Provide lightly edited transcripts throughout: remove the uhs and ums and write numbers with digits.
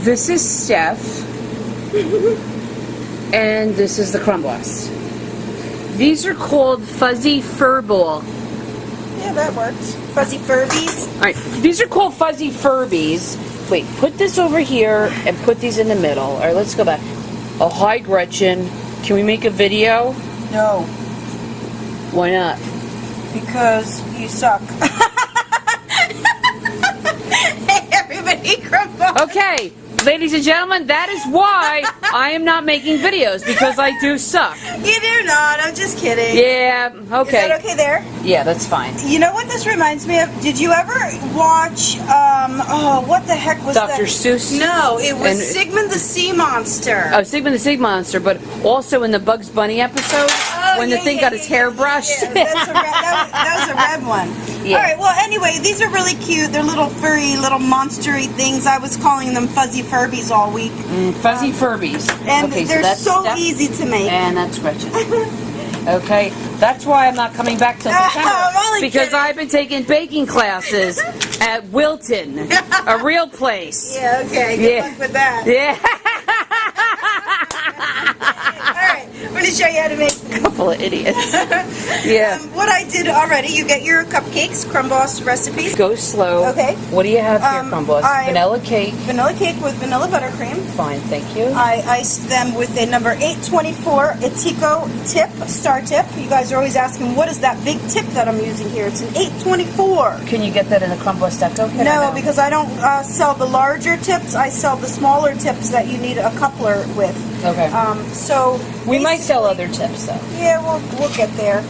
This is Steph. And this is the Crumb Boss. These are called Fuzzy Furball. Yeah, that works. Fuzzy Furbies. Alright, these are called Fuzzy Furbies. Wait, put this over here and put these in the middle. Alright, let's go back. Oh, hi Gretchen. Can we make a video? No. Why not? Because you suck. Hey, everybody, Crumb Boss. Okay, ladies and gentlemen, that is why I am not making videos, because I do suck. You do not. I'm just kidding. Yeah, okay. Is that okay there? Yeah, that's fine. You know what this reminds me of? Did you ever watch, oh, what the heck was that? Dr. Seuss? No, it was Sigmund the Sea Monster. Oh, Sigmund the Sea Monster, but also in the Bugs Bunny episode, when the thing got his hair brushed. Yeah, that was a red one. Yeah. Alright, well, anyway, these are really cute. They're little furry, little monstery things. I was calling them Fuzzy Furbies all week. Fuzzy Furbies. And okay, they're so so easy to make. And that's Gretchen. Okay, that's why I'm not coming back till September. Because kidding. I've been taking baking classes at Wilton, a real place. Yeah, okay. Good luck with that. Yeah. Alright, I'm going to show you how to make them. Couple of idiots. Yeah. What I did already, you get your cupcakes, Crumb Boss recipes. Go slow. Okay. What do you have here, Crumb Boss? Vanilla cake. Vanilla cake with vanilla buttercream. Fine, thank you. I iced them with a number 824 Etico tip, star tip. You guys are always asking, what is that big tip that I'm using here? It's an 824. Can you get that in the Crumb Boss Deco kit? No, because I don't sell the larger tips. I sell the smaller tips that you need a coupler with. Okay. So we might sell other tips though. Yeah, we'll get there.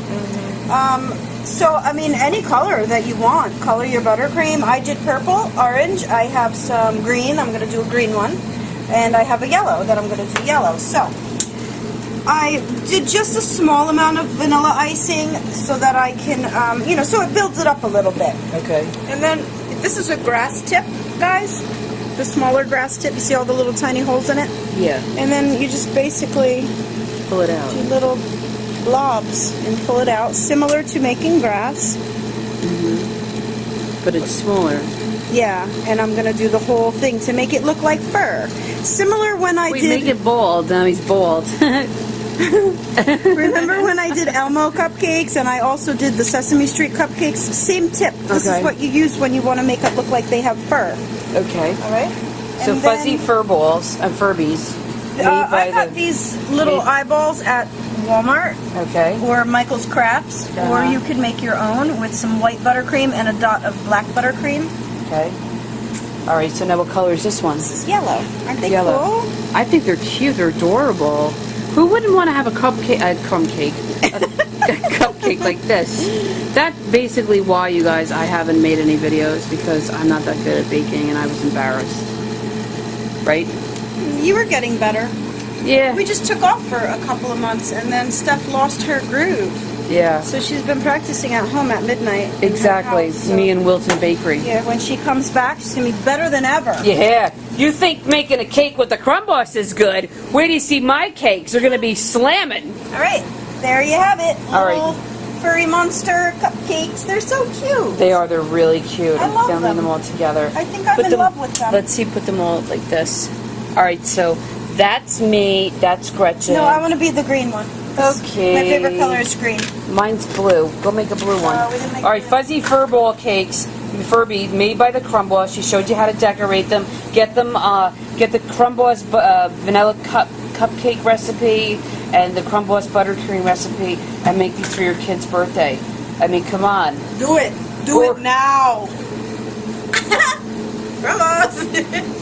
So I mean, any color that you want. Color your buttercream. I did purple, orange. I have some green. I'm going to do a green one, and I have a yellow that I'm going to do yellow. So I did just a small amount of vanilla icing so that I can, so it builds it up a little bit. Okay. And then this is a grass tip, guys. The smaller grass tip. You see all the little tiny holes in it? Yeah. And then you just basically pull it out. Do little blobs and pull it out, similar to making grass. But it's smaller. Yeah, and I'm gonna do the whole thing to make it look like fur. Similar when I did. Make it bald. Now he's bald. Remember when I did Elmo cupcakes and I also did the Sesame Street cupcakes? Same tip. This is what you use when you want to make it look like they have fur. Okay. All right. So and fuzzy fur balls and Furbies. I got these little eyeballs at Walmart. Okay. Or Michael's Crafts. Or you could make your own with some white buttercream and a dot of black buttercream. Okay. All right. So now what color is this one? This is yellow. Aren't they cool? I think they're cute. They're adorable. Who wouldn't want to have a cupcake, a cupcake like this? That's basically why, you guys, I haven't made any videos, because I'm not that good at baking and I was embarrassed. Right? You were getting better. Yeah. We just took off for a couple of months and then Steph lost her groove. Yeah. So she's been practicing at home at midnight. Exactly. House, so me and Wilton Bakery. Yeah, when she comes back, she's going to be better than ever. Yeah. You think making a cake with the Crumb Boss is good? Wait till you see my cakes. They're going to be slamming. All right. There you have it. All Little furry monster cupcakes. They're so cute. They are. They're really cute. I love filming them all together. I think I'm in love with them. Let's see. Put them all like this. All right. So that's me. That's Gretchen. No, I want to be the green one. Okay. My favorite color is green. Mine's blue. Go make a blue one. We didn't make all right. Fuzzy furball cakes. Furby, made by the Crumb Boss. She showed you how to decorate them. Get them. Get the Crumb Boss vanilla cupcake recipe and the Crumb Boss buttercream recipe, and make these for your kid's birthday. I mean, come on. Do it. Do it now. Crumb Boss.